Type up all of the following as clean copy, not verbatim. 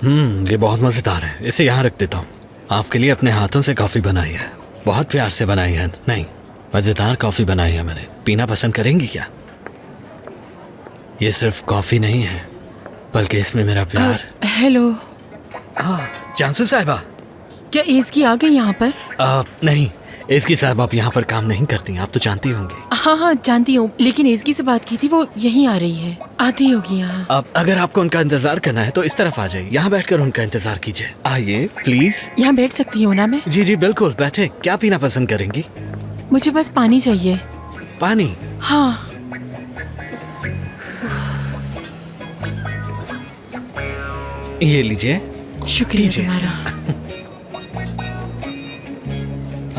ये बहुत मजेदार है। इसे यहाँ रख देता हूँ। आपके लिए अपने हाथों से कॉफी बनाई है, बहुत प्यार से बनाई है। नहीं, मजेदार कॉफी बनाई है मैंने। पीना पसंद करेंगी क्या? ये सिर्फ कॉफी नहीं है, बल्कि इसमें मेरा प्यार। हेलो। हाँ, चांसू साहिबा। क्या इसकी आ गई यहाँ पर? नहीं, इसकी साहब आप यहाँ पर काम नहीं करती, आप तो जानती होंगी। हाँ, जानती हूँ, लेकिन इसकी से बात की थी, वो यहीं आ रही है, आती होगी यहाँ। अब अगर आपको उनका इंतजार करना है तो इस तरफ आ जाइए, यहाँ बैठकर उनका इंतजार कीजिए। आइए प्लीज। यहाँ बैठ सकती हूँ ना मैं? जी जी बिल्कुल, बैठे। क्या पीना पसंद करेंगी? मुझे बस पानी चाहिए। पानी? हाँ। ये लीजिए। शुक्रिया तुम्हारा।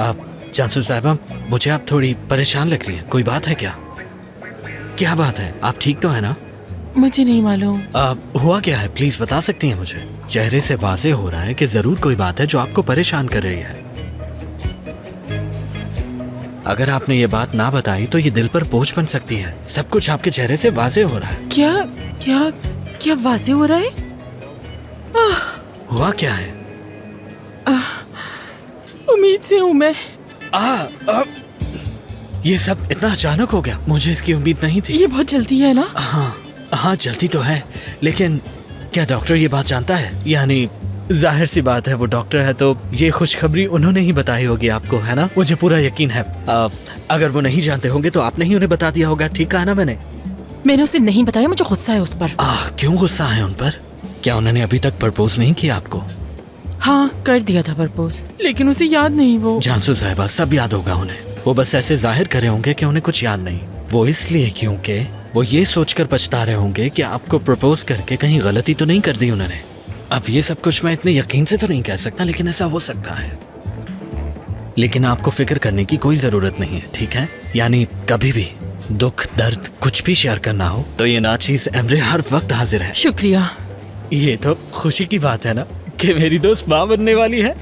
आप चांसू साहिबा, मुझे आप थोड़ी परेशान लग रही हैं। कोई बात है क्या? क्या बात है? आप ठीक तो है ना? मुझे नहीं मालूम। हुआ क्या है, प्लीज बता सकती हैं मुझे? चेहरे से वाजे हो रहा है कि जरूर कोई बात है जो आपको परेशान कर रही है। अगर आपने ये बात ना बताई तो ये दिल पर बोझ बन सकती है। सब कुछ आपके चेहरे से वाजे हो रहा है। क्या क्या क्या वाजे हो रहा है? हुआ क्या है? उम्मीद से हूँ मैं। ये सब इतना अचानक हो गया, मुझे इसकी उम्मीद नहीं थी। ये बहुत जल्दी है ना? हाँ जल्दी तो है, लेकिन क्या डॉक्टर ये बात जानता है? यानी जाहिर सी बात है, वो डॉक्टर है तो ये खुशखबरी उन्होंने ही बताई होगी आपको, है ना? मुझे पूरा यकीन है। अगर वो नहीं जानते होंगे तो आपने ही उन्हें बता दिया होगा। ठीक कहा ना मैंने उसे नहीं बताया, मुझे गुस्सा है उस पर। क्यों गुस्सा है उन पर? क्या उन्होंने अभी तक प्रपोज नहीं किया आपको? हाँ, कर दिया था प्रपोज, लेकिन उसे याद नहीं। वो जानसू साहिबा, सब याद होगा उन्हें। वो बस ऐसे जाहिर करे होंगे कि उन्हें कुछ याद नहीं। वो इसलिए क्योंकि वो ये सोचकर पछता रहे होंगे कि आपको प्रपोज करके कहीं गलती तो नहीं कर दी उन्होंने। अब ये सब कुछ मैं इतने यकीन से तो नहीं कह सकता, लेकिन ऐसा हो सकता है। लेकिन आपको फिक्र करने की कोई जरूरत नहीं है, ठीक है? यानी कभी भी दुख दर्द कुछ भी शेयर करना हो तो ये नाचीज एमरे हर वक्त हाजिर है। शुक्रिया। ये तो खुशी की बात है ना कि मेरी दोस्त माँ बनने वाली है।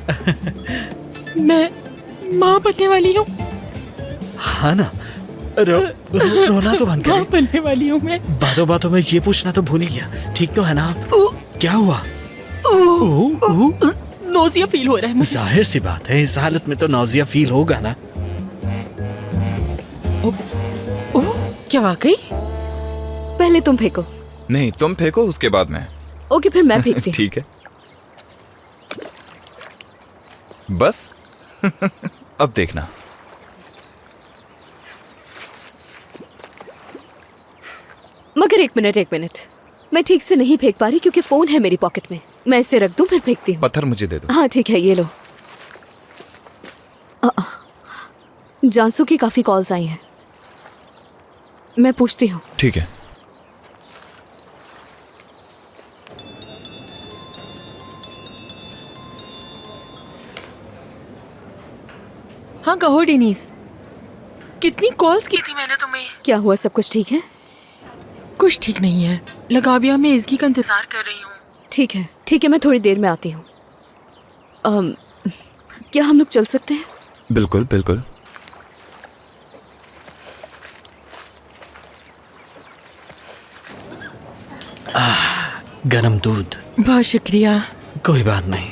मैं माँ बनने वाली हूँ? हाँ ना, रोना तो बंद माँ करें। बनने वाली हूँ मैं। बातों बातों में ये पूछना तो भूल ही गया। ठीक तो है ना आप? क्या हुआ? नोजिया फील हो रहा है मुझे। जाहिर सी बात है, इस हालत में तो नौजिया फील होगा ना। क्या वाकई? पहले तुम फेंको। नहीं, तुम फेंको, उसके बाद मैं। ओके, फिर मैं फेंकती हूँ। ठीक है। बस। अब देखना। मगर एक मिनट, मैं ठीक से नहीं फेंक पा रही क्योंकि फोन है मेरी पॉकेट में। मैं इसे रख दूं फिर फेंकती हूँ। पत्थर मुझे दे दो। हाँ ठीक है, ये लो। जानसू की काफी कॉल्स आई हैं, मैं पूछती हूँ। ठीक है। हाँ कहो डेनिस, कितनी कॉल्स की थी मैंने तुम्हें? क्या हुआ, सब कुछ ठीक है? कुछ ठीक नहीं है लगाबिया, मैं इसकी का इंतजार कर रही हूँ। ठीक है, मैं थोड़ी देर में आती हूँ। क्या हम लोग चल सकते हैं? बिल्कुल बिल्कुल। गरम दूध। बहुत शुक्रिया। कोई बात नहीं।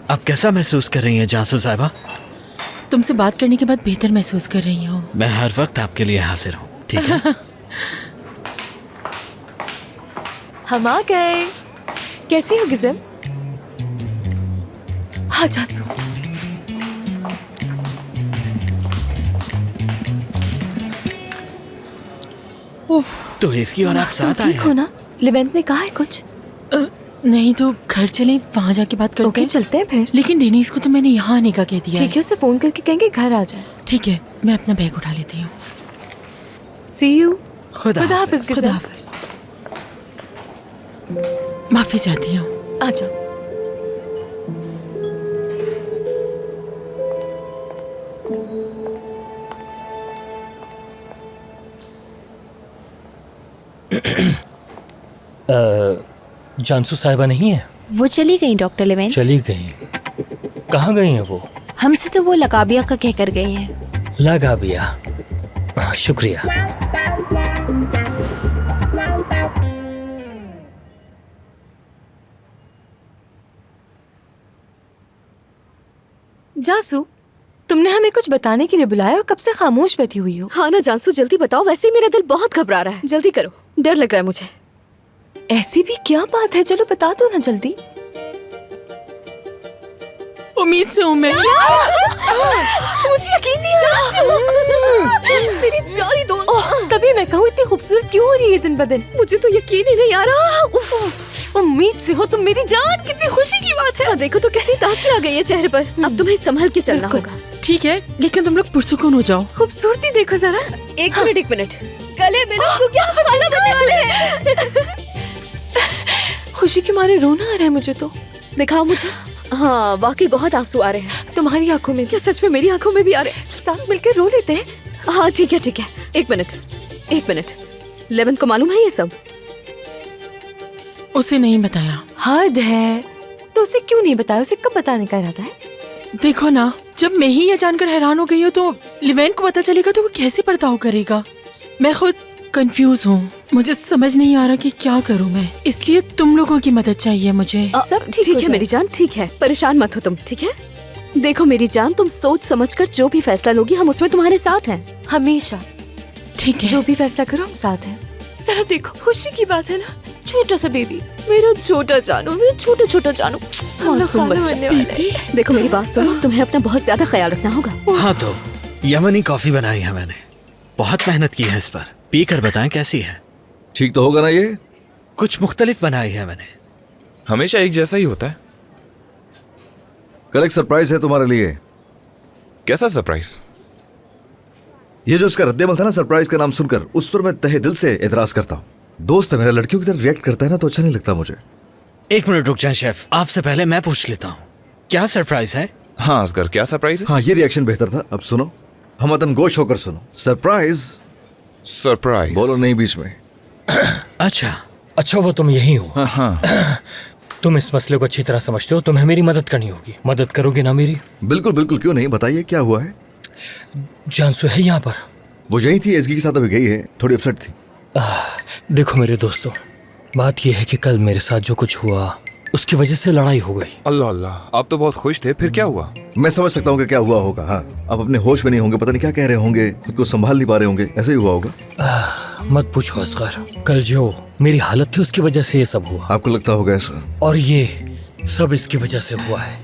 अब कैसा महसूस कर रही हैं जानसू साहिबा? तुमसे बात करने के बाद बेहतर महसूस कर रही हूँ। मैं हर वक्त आपके लिए हाजिर हूँ, ठीक है? हम आ गए। कैसी हो गिज़म? हाँ जासू। तो इसकी और आप साथ आए ठीक हो हैं? ना? लिवेंट ने कहा है कुछ? नहीं तो घर चले, वहाँ जाके बात करते ओके, हैं। चलते हैं फिर। लेकिन डेनिस को तो मैंने यहाँ आने का कह दिया ठीक है, उसे फोन करके कहेंगे घर आ जाए। ठीक है, मैं अपना बैग उठा लेती हूँ। सी यू। खुदा खुदा हाफिज। हाफिज खुदा गिज़म। हाफिज। माफी चाहती हूँ। आ जाओ। जानसू साहिबा नहीं है? वो चली गई डॉक्टर लेवेन। चली गई? कहाँ गई हैं वो? हमसे तो वो लगाबिया का कहकर गई हैं। लगाबिया, शुक्रिया। जासू, तुमने हमें कुछ बताने के लिए बुलाया और कब से खामोश बैठी हुई हो? हाँ ना जानसू, जल्दी बताओ, वैसे ही मेरा दिल बहुत घबरा रहा है। जल्दी करो, डर लग रहा है मुझे। ऐसी भी क्या बात है? चलो बता दो ना जल्दी। उम्मीद से हूँ मैं। मुझे यकीन नहीं आ रहा। मेरी प्यारी दोस्त। ओह, तभी मैं कहूँ इतनी खूबसूरत क्यों हो रही है दिन ब दिन? मुझे तो यकीन ही नहीं आ रहा। उफ, उम्मीद से हो तुम मेरी जान, कितनी खुशी की बात है। हाँ, देखो तो कितनी ताजगी आ गई है चेहरे पर। अब तुम्हें संभल के चलना बिल्कुल। होगा। ठीक है, लेकिन तुम लोग पुरसुकून हो जाओ। खूबसूरती देखो जरा। एक मिनट, गले मिलो क्योंकि हम खाना बनने वाले हैं। खुशी के मारे रोना आ रहा है मुझे तो। दिखाओ मुझे। हाँ, वाकई बहुत आंसू आ रहे हैं। तुम्हारी आंखों में भी। क्या सच में मेरी आंखों में भी आ रहे हैं? साथ मिलकर रो लेते हैं। हाँ ठीक है। एक मिनट। लेवन को मालूम है ये सब? उसे नहीं बताया। हद है, तो उसे क्यों नहीं बताया? उसे कब बताने का इरादा है? देखो ना, जब मैं ही ये जानकर हैरान हो गई हूँ तो लिवेन को पता चलेगा तो वो कैसे बर्ताव करेगा। मैं खुद कंफ्यूज हूँ, मुझे समझ नहीं आ रहा कि क्या करूँ मैं। इसलिए तुम लोगों की मदद चाहिए मुझे। सब ठीक हो है जाए। मेरी जान, ठीक है, परेशान मत हो तुम, ठीक है? देखो मेरी जान, तुम सोच समझकर जो भी फैसला लोगी हम उसमें तुम्हारे साथ हैं। हमेशा ठीक है। जो भी फैसला करो हम साथ हैं। जरा देखो, खुशी की बात है ना, छोटा सा बेबी। मेरा छोटा जानू, मेरा छोटा जानू, मासूम खाना बच्चा। बनने वाला है। देखो मेरी बात सुनो, तुम्हें अपना बहुत ज्यादा ख्याल रखना होगा। हाँ तो यमनी कॉफी बनाई है मैंने, बहुत मेहनत की है इस पर। पी कर बताएं कैसी है। ठीक तो होगा ना ये? कुछ मुख्तलिफ बनाई है मैंने। हमेशा एक जैसा ही होता है। कल एक सरप्राइज है तुम्हारे लिए। कैसा सरप्राइज? ये जो उसका रद्देमल था ना सरप्राइज का नाम सुनकर, उस पर मैं तहे दिल से एतराज करता हूँ। दोस्त है मेरा, लड़कियों की तरह रिएक्ट करता है ना तो अच्छा नहीं लगता मुझे। एक मिनट रुक जाए शेफ, आपसे पहले मैं पूछ लेता हूँ, क्या सरप्राइज है? हाँ असगर, क्या सरप्राइज है? हाँ, ये रिएक्शन बेहतर था। अब सुनो, हमतन गोश होकर सुनो। सरप्राइज सरप्राइज बोलो नहीं बीच में। अच्छा वो तुम यही हो। हाँ। तुम इस मसले को अच्छी तरह समझते हो, तुम्हें मेरी मदद करनी होगी। मदद करोगे ना मेरी? बिल्कुल, क्यों नहीं, बताइए क्या हुआ है। जानसू है यहाँ पर? वो यही थी, एसगी के साथ अभी गई है, थोड़ी अपसेट थी। देखो मेरे दोस्तों, बात यह है कि कल मेरे साथ जो कुछ हुआ उसकी वजह से लड़ाई हो गई। अल्लाह अल्लाह, आप तो बहुत खुश थे, फिर क्या हुआ? मैं समझ सकता हूँ कि क्या हुआ होगा। हाँ, आप अपने होश में नहीं होंगे, पता नहीं क्या कह रहे होंगे, खुद को संभाल नहीं पा रहे होंगे, ऐसे ही हुआ होगा। मत पूछो असगर, कल जो मेरी हालत थी उसकी वजह से ये सब हुआ। आपको लगता होगा ऐसा? और ये सब इसकी वजह से हुआ है।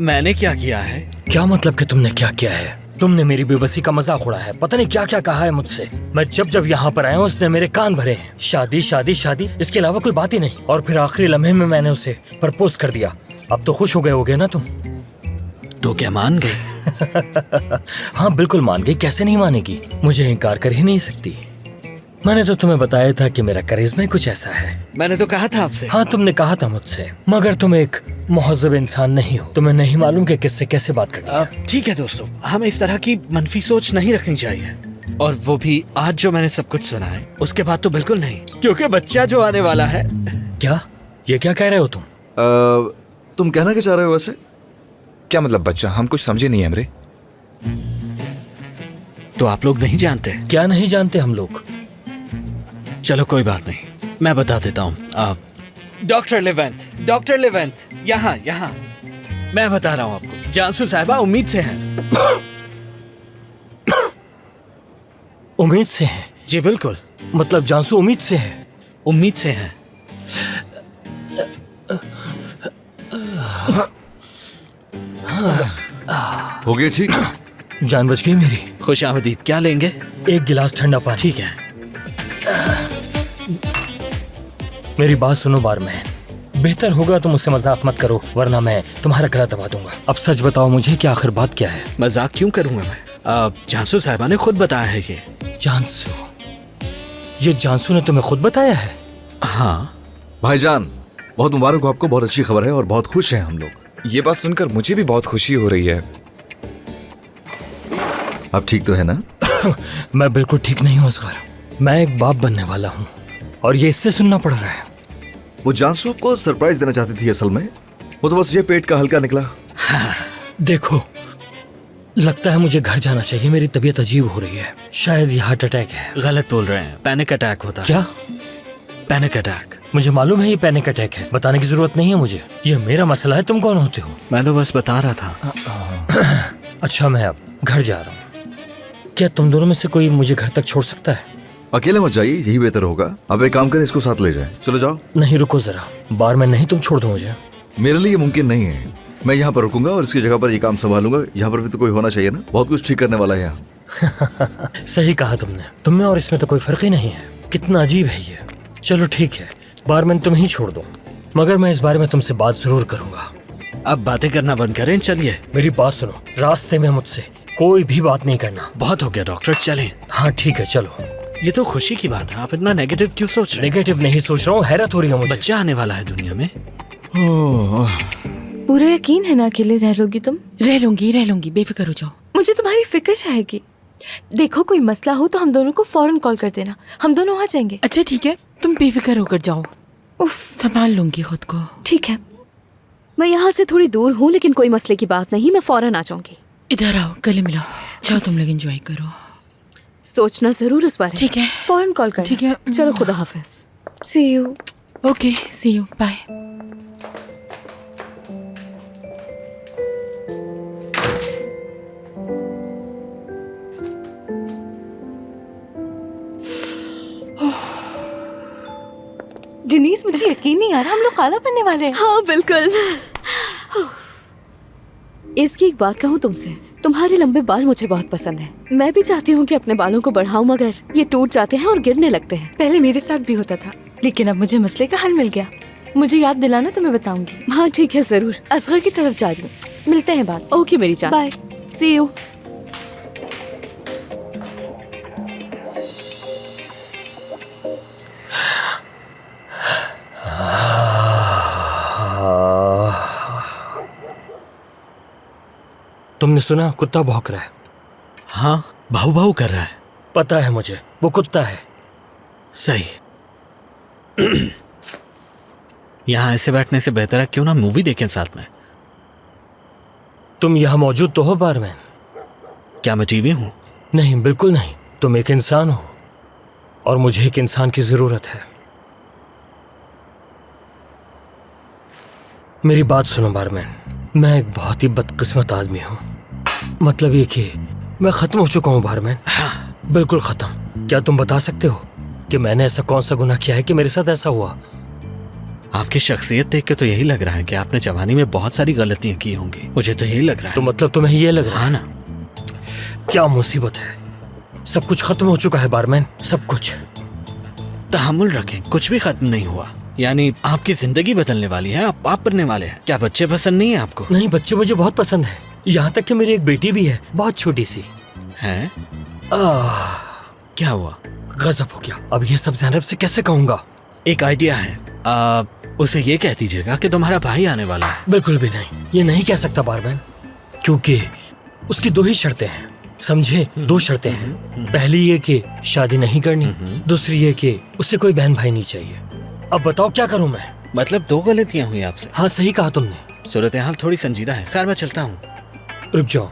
मैंने क्या किया है? क्या मतलब कि तुमने क्या किया है? तुमने मेरी बेबसी का मजाक उड़ाया है, पता नहीं क्या क्या कहा है मुझसे। मैं जब यहाँ पर आया हूँ उसने मेरे कान भरे हैं। शादी, इसके अलावा कोई बात ही नहीं। और फिर आखिरी लम्हे में मैंने उसे प्रपोज कर दिया। अब तो खुश हो गए होगे ना तुम? तो क्या मान गए? हाँ बिल्कुल मान गई, कैसे नहीं मानेगी? मुझे इनकार कर ही नहीं सकती। मैंने तो तुम्हें बताया था कि मेरा करिश्मा कुछ ऐसा है। मैंने तो कहा था आपसे। हाँ तुमने कहा था मुझसे, मगर तुम एक मुहज़्ज़ब इंसान नहीं हो। तुम्हें नहीं मालूम कि किससे कैसे बात करनी है। ठीक है दोस्तों, हमें इस तरह की मनफी सोच नहीं रखनी चाहिए। और वो भी आज जो मैंने सब कुछ सुना है उसके बाद तो बिल्कुल नहीं, क्योंकि बच्चा जो आने वाला है। क्या? ये क्या कह रहे हो तुम? तुम कहना क्या चाह रहे हो वैसे? क्या मतलब बच्चा? हम कुछ समझे नहीं हमरे। तो आप लोग नहीं जानते? क्या नहीं जानते हम लोग? चलो कोई बात नहीं, मैं बता देता हूँ। डॉक्टर लेवेंथ, यहाँ मैं बता रहा हूँ आपको। जानसू साहिबा उम्मीद से हैं। उम्मीद से है? जी बिल्कुल, मतलब जानसू उम्मीद से है? उम्मीद से हैं। हो गया ठीक? जान बच गई मेरी। खुश आमदीद। क्या लेंगे? एक गिलास ठंडा पानी। ठीक है। मेरी बात सुनो बारमैन, बेहतर होगा तुम मुझसे मजाक मत करो, वरना मैं तुम्हारा गला दबा दूंगा। अब सच बताओ मुझे कि आखिर बात क्या है? मजाक क्यों करूंगा मैं? जानसू साहिबा ने खुद बताया है ये। जानसू? ये जानसू ने तुम्हें खुद बताया है? हाँ भाईजान, बहुत मुबारक हो आपको, बहुत अच्छी खबर है और बहुत खुश हैं हम लोग। ये बात सुनकर मुझे भी बहुत खुशी हो रही है। आप ठीक तो है ना? मैं बिल्कुल ठीक नहीं हूँ असगर, मैं एक बाप बनने वाला हूँ और ये इससे सुनना पड़ रहा है। वो जानसू आपको सरप्राइज देना चाहती थी असल में, वो तो बस ये पेट का हल्का निकला। देखो, लगता है मुझे घर जाना चाहिए, मेरी तबीयत अजीब हो रही है। शायद ये हार्ट अटैक है। गलत बोल रहे हैं, पैनिक अटैक होता है। क्या? Panic attack. मुझे मालूम है ये पैनिक अटैक है, बताने की जरूरत नहीं है मुझे। ये मेरा मसला है, तुम कौन होते हो? मैं तो बस बता रहा था। अच्छा मैं अब घर जा रहा हूँ। क्या तुम दोनों में से कोई मुझे घर तक छोड़ सकता है? अकेले मत जाइए, यही बेहतर होगा। अब एक काम करें, इसको साथ ले जाएं। चलो जाओ। नहीं रुको जरा, बार में नहीं, तुम छोड़ दो मुझे। मेरे लिए ये मुमकिन नहीं है। मैं यहाँ पर रुकूंगा और इसकी जगह पर ये काम संभालूंगा। यहाँ पर भी तो कोई होना चाहिए ना, बहुत कुछ ठीक करने वाला है यहाँ। सही कहा तुमने, तुम में और इसमें तो कोई फर्क ही नहीं है। कितना अजीब है ये। चलो ठीक है, बारमैन तुम ही छोड़ दो, मगर मैं इस बारे में तुमसे बात जरूर करूंगा। अब बातें करना बंद करें, चलिए। मेरी बात सुनो, रास्ते में मुझसे कोई भी बात नहीं करना। बहुत हो गया डॉक्टर, चलें। हाँ ठीक है चलो। ये तो खुशी की बात है, आप इतना नेगेटिव क्यों सोच रहे हैं? नेगेटिव नहीं सोच रहा हूँ, हैरत हो रही है मुझे। बच्चा आने वाला है दुनिया में। पूरा यकीन है ना अकेले रह लोगी तुम? रह लूंगी, बेफिक्र हो जाओ। मुझे तुम्हारी फिक्र रहेगी। देखो कोई मसला हो तो हम दोनों को फौरन कॉल कर देना, हम दोनों आ जाएंगे। अच्छा ठीक है, तुम बेफिक्र होकर जाओ, उफ, संभाल लूंगी खुद को। ठीक है। मैं यहाँ से थोड़ी दूर हूँ, लेकिन कोई मसले की बात नहीं, मैं फौरन आ जाऊंगी। इधर आओ, गले मिलाओ। जाओ तुम लोग एंजॉय करो। सोचना जरूर इस बारे में। ठीक है, फौरन कॉल कर। ठीक है। चलो, खुदा हाफिज। See you. Okay, see you, bye. डिनीज, मुझे यकीन नहीं आ रहा हम लोग काला बनने वाले हैं। हाँ बिल्कुल। इसकी एक बात कहूँ तुमसे, तुम्हारे लंबे बाल मुझे बहुत पसंद है। मैं भी चाहती हूँ कि अपने बालों को बढ़ाऊं, मगर ये टूट जाते हैं और गिरने लगते हैं। पहले मेरे साथ भी होता था, लेकिन अब मुझे मसले का हल मिल गया। मुझे याद दिलाना तो मैं बताऊंगी। हाँ ठीक है, जरूर। असगर की तरफ जा रही हूँ, मिलते हैं बाद। ओके मेरी जान, बाय। C you. तुमने सुना, कुत्ता भौंक रहा है। हाँ, भाऊ भाऊ कर रहा है। पता है मुझे, वो कुत्ता है। सही। यहाँ ऐसे बैठने से बेहतर है क्यों ना मूवी देखें साथ में। तुम यहाँ मौजूद तो हो बारमैन? क्या मैं टीवी हूँ? नहीं, बिल्कुल नहीं। तुम एक इंसान हो और मुझे एक इंसान की जरूरत है। मेरी बात सुनो बारमैन, मैं एक बहुत ही बदकिस्मत आदमी हूँ। मतलब ये कि मैं खत्म हो चुका हूँ बारमैन। हाँ, बिल्कुल खत्म। क्या तुम बता सकते हो कि मैंने ऐसा कौन सा गुनाह किया है कि मेरे साथ ऐसा हुआ? आपकी शख्सियत देख के तो यही लग रहा है कि आपने जवानी में बहुत सारी गलतियां की होंगी। मुझे तो यही लग रहा है। तो मतलब तुम्हें ये लग रहा है? हाँ ना। क्या मुसीबत है, सब कुछ खत्म हो चुका है बारमैन, सब कुछ। तहम्मुल रखें, कुछ भी खत्म नहीं हुआ। यानी आपकी जिंदगी बदलने वाली है, आप पाप बनने वाले हैं। क्या बच्चे पसंद नहीं है आपको? नहीं, बच्चे मुझे बहुत पसंद है। यहाँ तक कि मेरी एक बेटी भी है, बहुत छोटी सी है। क्या हुआ? गजब हो गया। अब ये सब ज़ैनब से कैसे कहूँगा? एक आइडिया है, उसे ये कह दीजिएगा कि तुम्हारा भाई आने वाला है। बिल्कुल भी नहीं, ये नहीं कह सकता बारमैन, क्योंकि उसकी दो ही शर्तें हैं, समझे? दो शर्तें हैं। पहली ये कि शादी नहीं करनी, दूसरी ये कि उससे कोई बहन भाई नहीं चाहिए। अब बताओ क्या करूं मैं? मतलब दो गलतियां हुई आपसे। हाँ, सही कहा तुमने। सूरत हाल थोड़ी संजीदा है। खैर मैं चलता हूँ। रुक जाओ,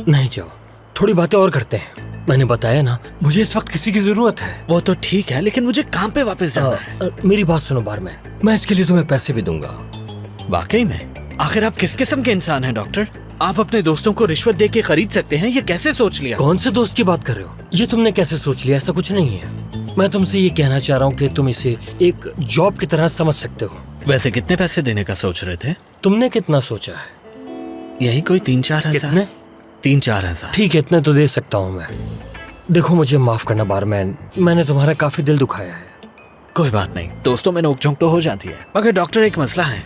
नहीं जाओ, थोड़ी बातें और करते हैं। मैंने बताया ना, मुझे इस वक्त किसी की जरूरत है। वो तो ठीक है, लेकिन मुझे काम पे वापस जाना है। मेरी बात सुनो बारमैन, मैं इसके लिए तुम्हें पैसे भी दूंगा। वाकई में? आखिर आप किस किस्म के इंसान हैं डॉक्टर? आप अपने दोस्तों को रिश्वत दे के खरीद सकते हैं, ये कैसे सोच लिया? कौन से दोस्त की बात कर रहे हो? ये तुमने कैसे सोच लिया? ऐसा कुछ नहीं है। मैं तुमसे ये कहना चाह रहा हूँ कि तुम इसे एक जॉब की तरह समझ सकते हो। वैसे कितने पैसे देने का सोच रहे थे? तुमने कितना सोचा है? यही कोई 3-4 हजार। कितने? 3-4 हजार। ठीक है, इतने तो दे सकता हूँ मैं। देखो मुझे माफ करना बारमैन, मैंने तुम्हारा काफी दिल दुखाया है। कोई बात नहीं, दोस्तों में नोक-झोंक तो हो जाती है। मगर डॉक्टर एक मसला है,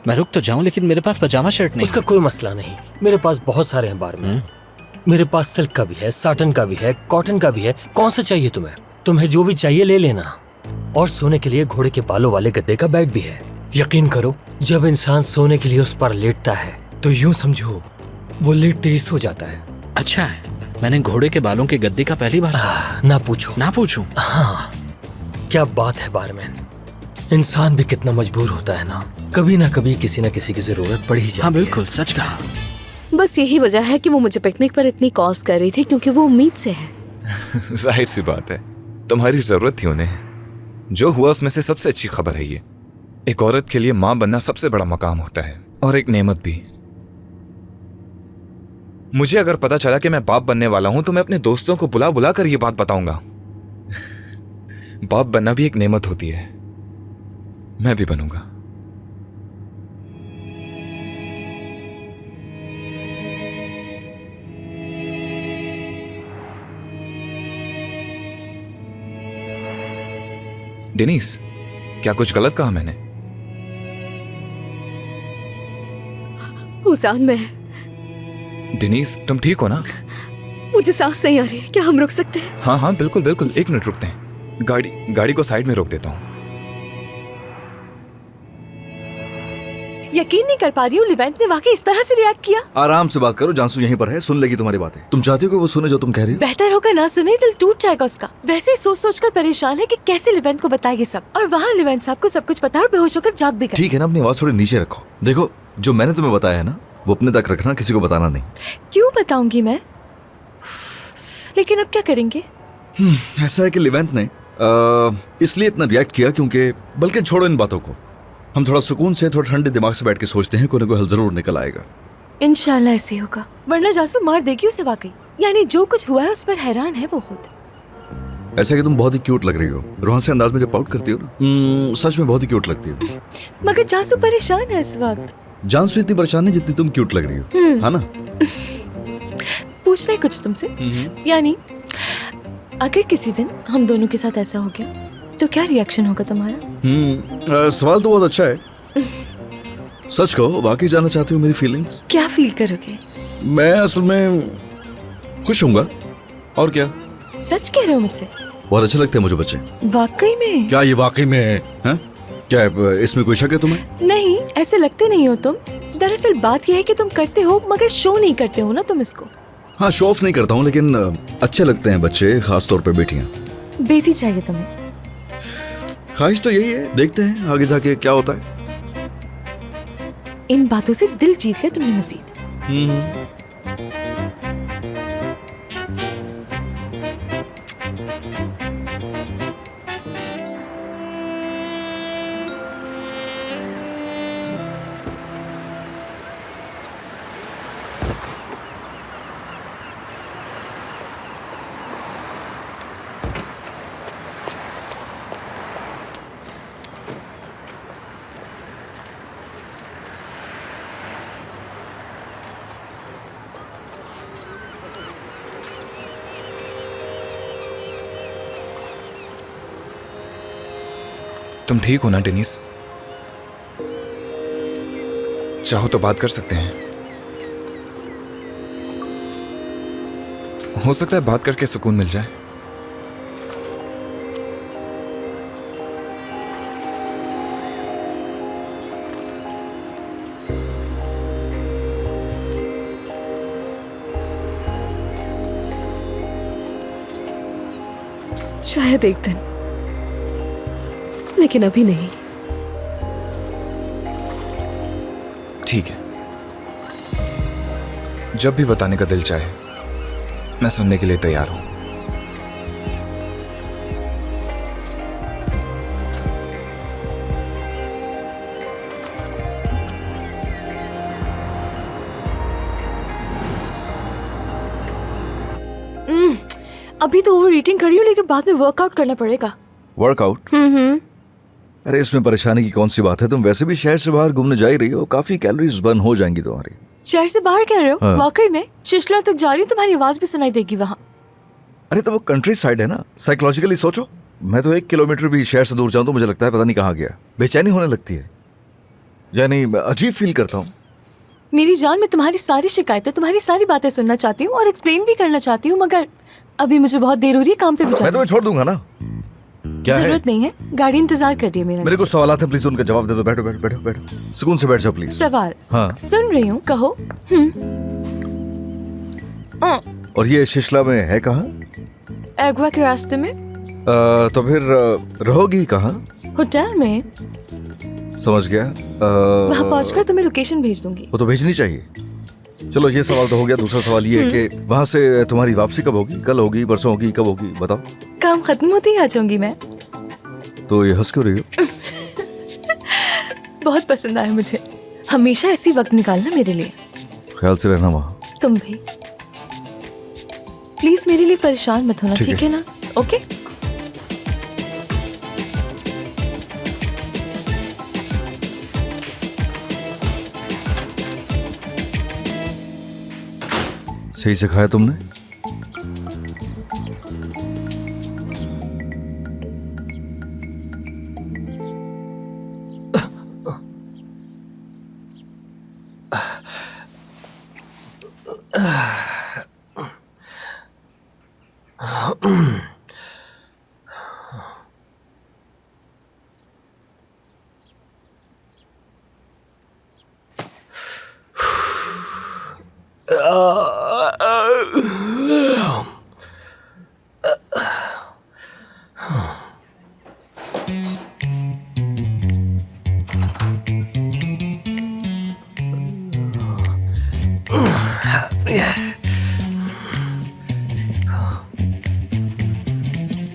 मैं रुक तो जाऊं लेकिन मेरे पास पजामा शर्ट नहीं। उसका कोई मसला नहीं, मेरे पास बहुत सारे हैं बारमैन। मेरे पास सिल्क का भी है, साटन का भी है, कॉटन का भी है। कौन सा चाहिए तुम्हें? तुम्हें जो भी चाहिए ले लेना। और सोने के लिए घोड़े के बालों वाले गद्दे का बेड भी है। यकीन करो, जब इंसान सोने के लिए उस पर लेटता है तो यूं समझो वो लेटते ही सो जाता है। अच्छा है, मैंने घोड़े के बालों के गद्दे का पहली बार सुना। ना पूछो। ना पूछूं? हाँ, क्या बात है बारमैन, इंसान भी कितना मजबूर होता है ना, कभी ना कभी किसी न किसी की जरूरत पड़ ही जाती है। हाँ बिल्कुल, सच कहा। बस यही वजह है कि वो मुझे पिकनिक पर इतनी कॉल्स कर रही थी, क्योंकि वो उम्मीद से है। जाहिर सी बात है, तुम्हारी जरूरत थी उन्हें। जो हुआ उसमें से सबसे अच्छी खबर है ये। एक औरत के लिए मां बनना सबसे बड़ा मकाम होता है और एक नेमत भी। मुझे अगर पता चला कि मैं बाप बनने वाला हूं तो मैं अपने दोस्तों को बुला बुला कर यह बात बताऊंगा। बाप बनना भी एक नेमत होती है। मैं भी बनूंगा। डेनिस, क्या कुछ गलत कहा मैंने? उजान, मैं डेनिस, तुम ठीक हो ना? मुझे सांस नहीं आ रही। क्या हम रुक सकते हैं? हाँ हाँ बिल्कुल बिल्कुल, 1 मिनट रुकते हैं। गाड़ी को साइड में रोक देता हूँ। यकीन नहीं कर पा रही हूँ लिवेंट ने वाकई इस तरह से रिएक्ट किया। आराम से बात करो, जानसू यहीं पर है, सुन लेगी तुम्हारी बातें। तुम चाहती हो कि वो सुने जो तुम कह रही हो? बेहतर होकर ना सुने, दिल टूट जाएगा उसका। वैसे ही सोच सोच कर परेशान है कि कैसे लिवेंट को बताए ये सब, और वहाँ लिवेंट साहब को सब कुछ पता है और बेहोश होकर जाग भी गए। ठीक है ना, अपनी आवाज थोड़ी नीचे रखो। देखो, जो मैंने तुम्हें बताया है ना, वो अपने तक रखना, किसी को बताना नहीं। क्यों बताऊंगी मैं? लेकिन अब क्या करेंगे? ऐसा है कि लिवेंट ने इसलिए इतना रिएक्ट किया क्योंकि, बल्कि छोड़ो इन बातों को, हम थोड़ा सुकून से, थोड़ा ठंडे दिमाग से बैठ के सोचते हैं कोई ना कोई हल जरूर निकल आएगा। इंशाल्लाह ऐसे ही होगा, वरना जासू मार देगी उसे वाकई। यानी जो कुछ हुआ है उस पर हैरान है वो खुद। ऐसा कि तुम बहुत ही क्यूट लग रही हो, रोहन से अंदाज में जब पाउट करती हो ना, सच में बहुत ही क्यूट लगती हो। मगर जासू परेशान है इस वक्त। जानसू इतनी परेशान है जितनी तुम क्यूट लग रही हो, है ना? पूछना है कुछ तुमसे, यानी अगर किसी दिन हम दोनों के साथ ऐसा हो गया तो क्या रिएक्शन होगा तुम्हारा? सवाल तो बहुत अच्छा है। सच कहो, वाकई जानना चाहती हो मेरी फीलिंग्स? क्या फील करोगे? मैं असल में खुश होऊंगा, और क्या। सच कह रहे हो मुझसे? बहुत अच्छे लगते हैं मुझे बच्चे। वाकई में? क्या ये वाकई में है? क्या इसमें कोई शक है तुम्हें? नहीं, ऐसे लगते नहीं हो तुम। दरअसल बात यह है कि तुम करते हो मगर शो नहीं करते हो ना तुम इसको। हाँ, शो ऑफ नहीं करता हूँ, लेकिन अच्छे लगते हैं बच्चे, खास तौर पे बेटियां। बेटी चाहिए तुम्हें? ख्वाहिश तो यही है, देखते हैं आगे जाके क्या होता है। इन बातों से दिल जीत लिया तुमने मजीद। तुम ठीक हो ना डेनिस? चाहो तो बात कर सकते हैं। हो सकता है बात करके सुकून मिल जाए। शायद एक दिन, लेकिन अभी नहीं। ठीक है, जब भी बताने का दिल चाहे मैं सुनने के लिए तैयार हूं। अभी तो ओवर ईटिंग कर रही हूँ, लेकिन बाद में वर्कआउट करना पड़ेगा। वर्कआउट? अरे इसमें परेशानी की कौन सी बात है, तुम वैसे भी शहर से बाहर घूमने जा ही रही हो, काफी कैलोरीज बर्न हो जाएंगी तुम्हारी। शहर से बाहर कह रहे हो? हाँ। वाकई में शिशला तक जा रही हूँ, तुम्हारी आवाज भी सुनाई देगी वहाँ। अरे तो वो कंट्री साइड है ना, साइकोलॉजिकली सोचो। मैं तो 1 किलोमीटर भी शहर से दूर जाऊं तो मुझे लगता है पता नहीं कहाँ गया, बेचैनी होने लगती है, यानी अजीब फील करता हूँ। मेरी जान, मैं तुम्हारी सारी शिकायतें, तुम्हारी सारी बातें सुनना चाहती हूँ और एक्सप्लेन भी करना चाहती हूँ, मगर अभी मुझे बहुत देर हो रही है, काम पे भी मैं जाना तुम्हें छोड़ दूंगा ना। क्या है? जरूरत नहीं है, गाड़ी इंतजार कर रही है मेरा। मेरे को सवालात हैं, प्लीज उनका जवाब दे दो। बैठो बैठो बैठो बैठो, सुकून से बैठ जाओ प्लीज। सवाल? हाँ। सुन रही हूँ, कहो। और ये शिशला में है कहाँ? एग्वा के रास्ते में। तो फिर रहोगी कहाँ? होटल में। समझ गया। वहाँ पहुँचकर तुम्हें लोकेशन भेज दूंगी। वो तो भेजनी चाहिए। चलो ये सवाल तो हो गया। दूसरा सवाल ये है कि वहाँ से तुम्हारी वापसी कब होगी? कल होगी, परसों होगी, कब होगी बताओ। काम खत्म होते ही आ जाऊंगी मैं। तो ये हंस क्यों रही हो? बहुत पसंद आया मुझे। हमेशा ऐसी वक्त निकालना मेरे लिए। ख्याल से रहना वहाँ। तुम भी प्लीज मेरे लिए परेशान मत होना, ठीक ठीक है ना? ओके। सही से खाया तुमने?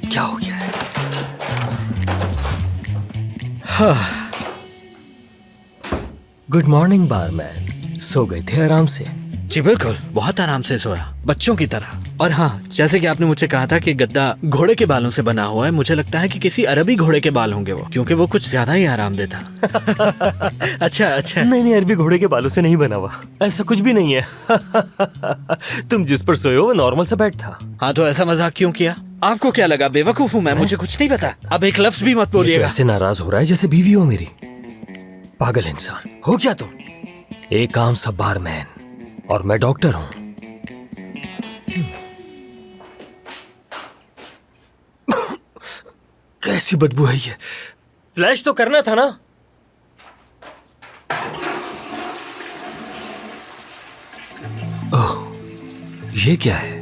क्या हो गया है? Good morning barman. सो गए थे आराम से? जी बिल्कुल, बहुत आराम से सोया, बच्चों की तरह। और हाँ, जैसे कि आपने मुझे कहा था कि गद्दा घोड़े के बालों से बना हुआ है, मुझे लगता है कि किसी अरबी घोड़े के बाल होंगे वो, क्योंकि वो कुछ ज्यादा ही आरामदेह था। अच्छा अच्छा। नहीं नहीं, अरबी घोड़े के बालों से नहीं बना हुआ, ऐसा कुछ भी नहीं है। तुम जिस पर सोए हो वो नॉर्मल सा बेड था। हाँ तो ऐसा मजाक क्यों किया? आपको क्या लगा बेवकूफ हूँ मैं? मुझे कुछ नहीं पता। अब एक लफ्ज भी मत ये तो बोलिएगा। ऐसे नाराज हो रहा है जैसे बीवी हो मेरी। पागल इंसान हो क्या तुम? एक आम सा बारमैन और मैं डॉक्टर हूं। कैसी बदबू है ये? फ्लैश तो करना था ना। ओह, ये क्या है?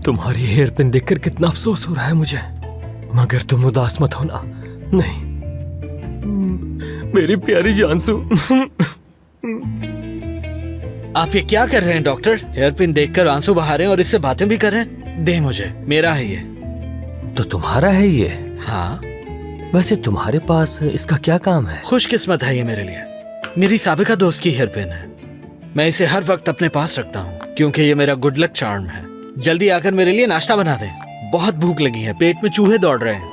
तुम्हारी हेयर पिन देखकर कितना अफसोस हो रहा है मुझे, मगर तुम उदास मत होना। नहीं, मेरी प्यारी जानसू। आप ये क्या कर रहे हैं डॉक्टर? हेयर पिन देखकर आंसू बहा रहे हैं और इससे बातें भी कर रहे हैं? दे मुझे, मेरा है ये। तो तुम्हारा है ये? हाँ। वैसे तुम्हारे पास इसका क्या काम है? खुशकिस्मत है ये मेरे लिए। मेरी साबिका दोस्त की हेयर पिन है। मैं इसे हर वक्त अपने पास रखता हूँ क्योंकि ये मेरा गुड लक चार्म है। जल्दी आकर मेरे लिए नाश्ता बना दे, बहुत भूख लगी है, पेट में चूहे दौड़ रहे हैं।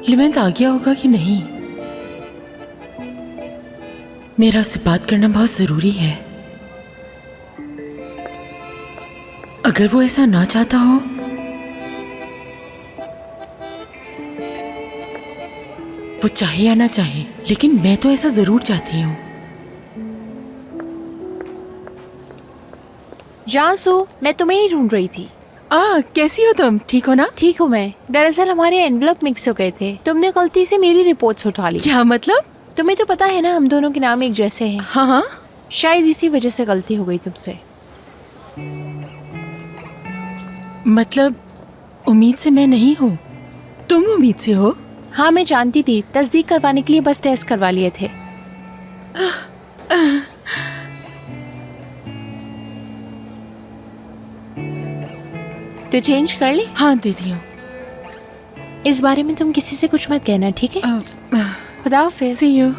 लिवेंट आ गया होगा कि नहीं? मेरा उससे बात करना बहुत जरूरी है। अगर वो ऐसा ना चाहता हो वो चाहे या ना चाहे, लेकिन मैं तो ऐसा जरूर चाहती हूँ। जानसू, मैं तुम्हें ही ढूंढ रही थी। कैसी हो तुम? ठीक हो ना? ठीक हूँ मैं। दरअसल हमारे एनवलप मिक्स हो गए थे, तुमने गलती से मेरी रिपोर्ट्स उठा ली। क्या मतलब? तुम्हें तो पता है ना हम दोनों के नाम एक जैसे हैं। हाँ हाँ। शायद इसी वजह से गलती हो गई तुमसे। मतलब उम्मीद से मैं नहीं हूँ, तुम उम्मीद से हो? हाँ मैं जानती थी, तस्दीक करवाने के लिए बस टेस्ट करवा लिए थे। तो चेंज कर ली? हाँ दे दी हूँ। इस बारे में तुम किसी से कुछ मत कहना, ठीक है? खुदा हाफिज। See you.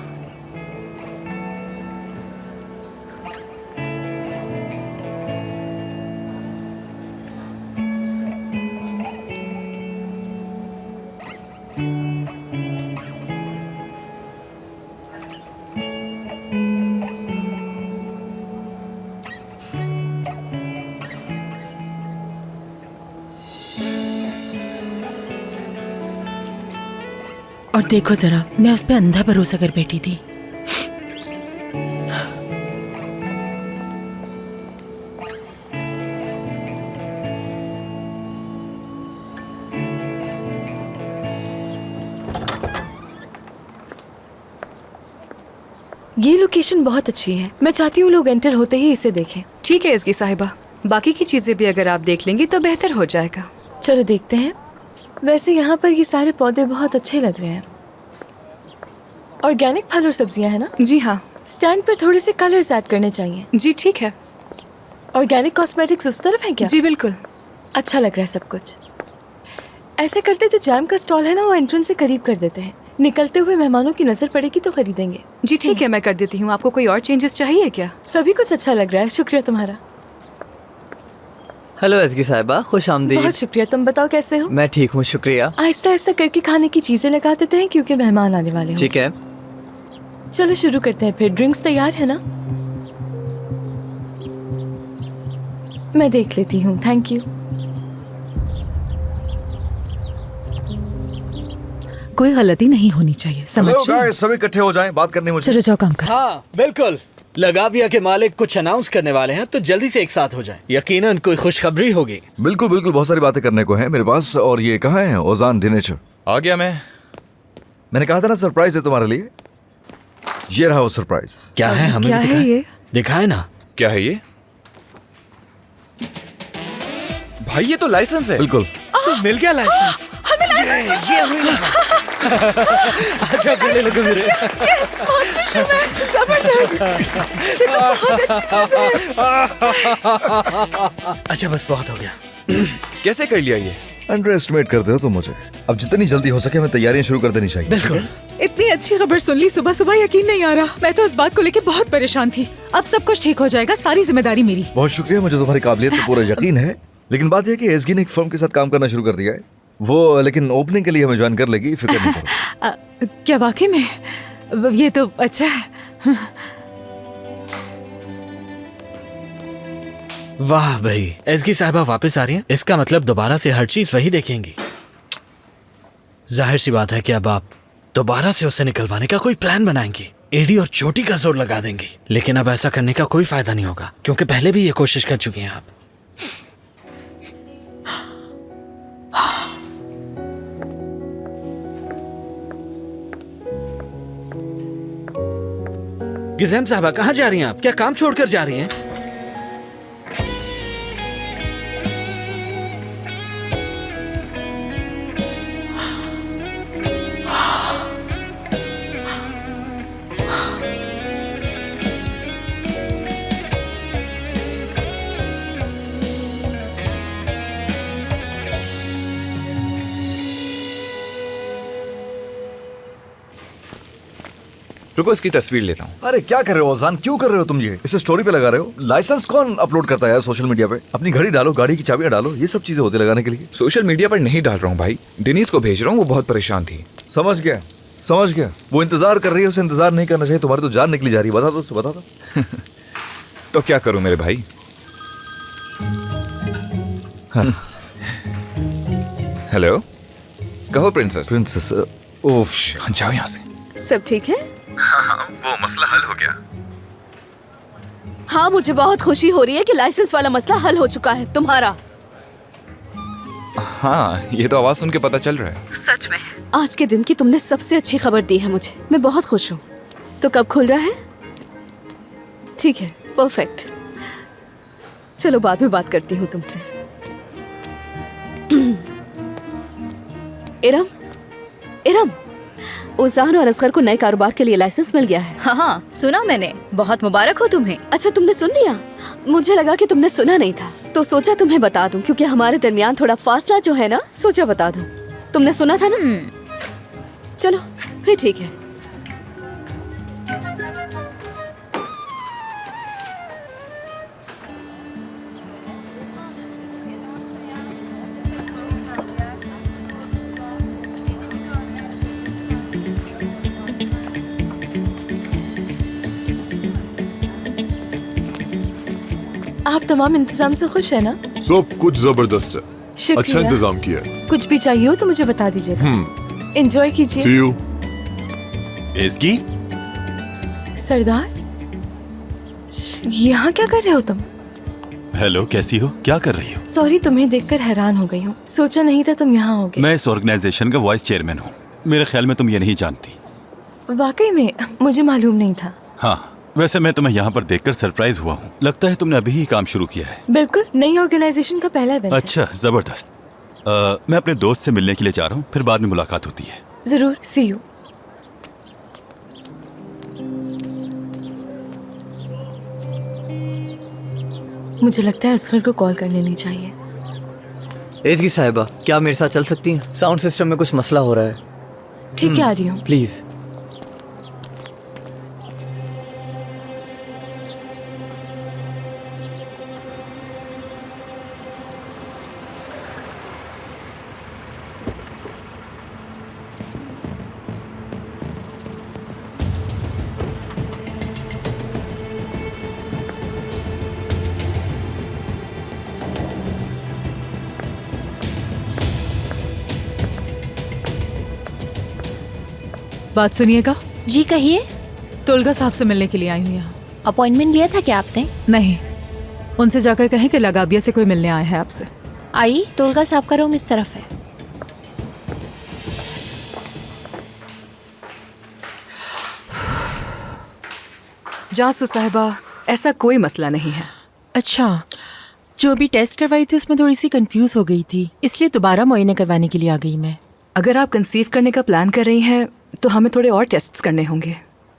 और देखो जरा, मैं उस पे अंधा भरोसा कर बैठी थी। ये लोकेशन बहुत अच्छी है, मैं चाहती हूँ लोग एंटर होते ही इसे देखें। ठीक है इसकी साहिबा, बाकी की चीजें भी अगर आप देख लेंगी तो बेहतर हो जाएगा। चलो देखते हैं। वैसे यहाँ पर ये सारे पौधे बहुत अच्छे लग रहे हैं। ऑर्गेनिक फल और सब्जियां है ना? जी हाँ। स्टैंड पर थोड़े से कलर्स ऐड करने चाहिए। जी ठीक है। ऑर्गेनिक कॉस्मेटिक्स उस तरफ है क्या? जी बिल्कुल। अच्छा लग रहा है सब कुछ। ऐसे करते जो जैम का स्टॉल है ना, वो एंट्रेंस से करीब कर देते हैं। निकलते हुए मेहमानों की नजर पड़ेगी तो खरीदेंगे। जी ठीक है, मैं कर देती हूँ। आपको कोई और चेंजेस चाहिए क्या? सभी कुछ अच्छा लग रहा है, शुक्रिया तुम्हारा। हेलो एसगी साहिबा, खुश आमदीद। बहुत शुक्रिया। तुम बताओ कैसे हो? मैं ठीक हूँ, शुक्रिया। आहिस्ता आहिस्ता करके खाने की चीजें लगा देते हैं क्योंकि मेहमान आने वाले हैं। ठीक है, चलो शुरू करते हैं फिर। ड्रिंक्स तैयार है ना? मैं देख लेती हूँ, थैंक यू। कोई गलती नहीं होनी चाहिए, समझ हेलो रहे हो? गाइस, सभी इकट्ठे हो जाएं, बात करनी है मुझे। चलो जाओ काम कर। हाँ बिल्कुल। लगाविया के मालिक कुछ अनाउंस करने वाले हैं, तो जल्दी से एक साथ हो जाए। यकीनन कोई खुशखबरी होगी। बिल्कुल बिल्कुल, बहुत सारी बातें करने को है मेरे पास। और ये कहाँ है ओजान डिनेचर? आ गया मैं। मैंने कहा था ना सरप्राइज है तुम्हारे लिए। ये रहा वो सरप्राइज। क्या है? हमें क्या भी है दिखाएं। ये? दिखाए ना। क्या है ये? भाई ये तो लाइसेंस है। बिल्कुल। तो मिल गया लाइसेंस। हमें लाइसेंस ये हमें अच्छा गले लगे मेरे। अच्छा बस बहुत हो गया। कैसे कर लिया ये? अंडर एस्टिमेट करते हो तुम मुझे। अब जितनी जल्दी हो सके हमें तैयारियां शुरू कर देनी चाहिए। बिल्कुल। इतनी अच्छी खबर सुन ली सुबह सुबह, यकीन नहीं आ रहा। मैं तो इस बात को लेके बहुत परेशान थी। अब सब कुछ ठीक हो जाएगा, सारी जिम्मेदारी मेरी। बहुत शुक्रिया, मुझे तुम्हारी काबिलियत पे पूरा यकीन है। लेकिन बात यह है कि एसगी ने एक फर्म के साथ काम करना शुरू कर दिया है। वो लेकिन ओपनिंग के लिए हमें ज्वाइन कर लेगी, फिक्र नहीं करो। क्या वाकई में? ये तो अच्छा है। वाह भाई, एसगी साहिबा वापस आ रही हैं। इसका मतलब दोबारा से हर चीज वही देखेंगी। जाहिर सी बात है कि अब आप दोबारा से उसे निकलवाने का कोई प्लान बनाएंगी। एडी और चोटी का जोर लगा देंगी। लेकिन अब ऐसा करने का कोई फायदा नहीं होगा, क्योंकि पहले भी ये कोशिश कर चुकी हैं आप। गिज़ैम साहबा, कहाँ जा रही हैं आप? क्या काम छोड़कर जा रही हैं? रुको, इसकी तस्वीर लेता हूँ। अरे क्या कर रहे हो ओजान, क्यों कर रहे हो तुम ये? इसे स्टोरी पे लगा रहे हो? लाइसेंस कौन अपलोड करता है यार सोशल मीडिया पे? अपनी घड़ी डालो, गाड़ी की चाबियां डालो, ये सब चीजें होती लगाने के लिए। सोशल मीडिया पर नहीं डाल रहा हूँ भाई, डेनिस को भेज रहा हूँ, वो बहुत परेशान थी। समझ गया, समझ गया। वो इंतजार कर रही है, उसे इंतजार नहीं करना चाहिए। तुम्हारी तो जान निकली जा रही है। बता दो उसे, बता दो। तो क्या करूँ मेरे भाई? हेलो, कहो प्रिंसेस। प्रिंसेस, ओफ, जाओ यहाँ से। सब ठीक है? हाँ, वो मसला हल हो गया। हाँ, मुझे बहुत खुशी हो रही है कि लाइसेंस वाला मसला हल हो चुका है तुम्हारा। हाँ, ये तो आवाज सुन के पता चल रहा है। सच में आज के दिन की तुमने सबसे अच्छी खबर दी है मुझे। मैं बहुत खुश हूँ। तो कब खुल रहा है? ठीक है, परफेक्ट। चलो बाद में बात करती हूँ तुमसे। इरम, इरम, ओजान और असगर को नए कारोबार के लिए लाइसेंस मिल गया है। हाँ, सुना मैंने। बहुत मुबारक हो तुम्हें। अच्छा, तुमने सुन लिया? मुझे लगा कि तुमने सुना नहीं था, तो सोचा तुम्हें बता दूं, क्योंकि हमारे दरमियान थोड़ा फासला जो है ना, सोचा बता दूं। तुमने सुना था ना? चलो फिर ठीक है। आप तमाम इंतजाम से खुश है ना? सब कुछ जबरदस्त है। शुक्रिया। अच्छा इंतजाम किया है। कुछ भी चाहिए हो तो मुझे बता दीजिएगा। एंजॉय कीजिए। See you। एसगी, सरदार, यहाँ क्या कर रहे हो तुम? हेलो, कैसी हो? क्या कर रही हो? सॉरी, तुम्हें देखकर हैरान हो गई हूँ। सोचा नहीं था तुम यहाँ होगे। मैं इस ऑर्गेनाइजेशन का वाइस चेयरमैन हूँ। मेरे ख्याल में तुम ये नहीं जानती। वाकई में मुझे मालूम नहीं था। हाँ, वैसे मैं तुम्हें यहाँ पर देखकर सरप्राइज हुआ हूँ। लगता है तुमने अभी ही काम शुरू किया है। बिल्कुल, नई ऑर्गेनाइजेशन का पहला इवेंट है। अच्छा, जबरदस्त। मैं अपने दोस्त से मिलने के लिए जा रहा हूँ, फिर बाद में मुलाकात होती है। जरूर, सी यू। मुझे लगता है असगर को कॉल कर लेनी चाहिए। एजगी साहिबा, क्या मेरे साथ चल सकती हैं? साउंड सिस्टम में कुछ मसला हो रहा है। ठीक है, आ रही हूँ। प्लीज। बात सुनिएगा। जी कहिए। तुलगा साहब से मिलने के लिए आई हूँ यहाँ। अपॉइंटमेंट लिया था क्या आपने? नहीं, उनसे जाकर कहें कि लगाबिया से कोई मिलने आया है आपसे। आई, तुलगा साहब का रूम इस तरफ है। जासू साहिबा, ऐसा कोई मसला नहीं है। अच्छा, जो अभी टेस्ट करवाई थी उसमें थोड़ी सी कंफ्यूज हो गई थी, इसलिए दोबारा मुआयने करवाने के लिए आ गई मैं। अगर आप कंसीव करने का प्लान कर रही हैं तो हमें थोड़े और टेस्ट्स करने होंगे।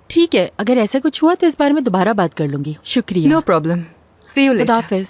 ठीक है, अगर ऐसा कुछ हुआ तो इस बारे में दोबारा बात कर लूंगी। शुक्रिया। No problem. See you later. खुदा हाफिज।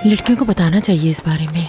लड़कियों को बताना चाहिए इस बारे में।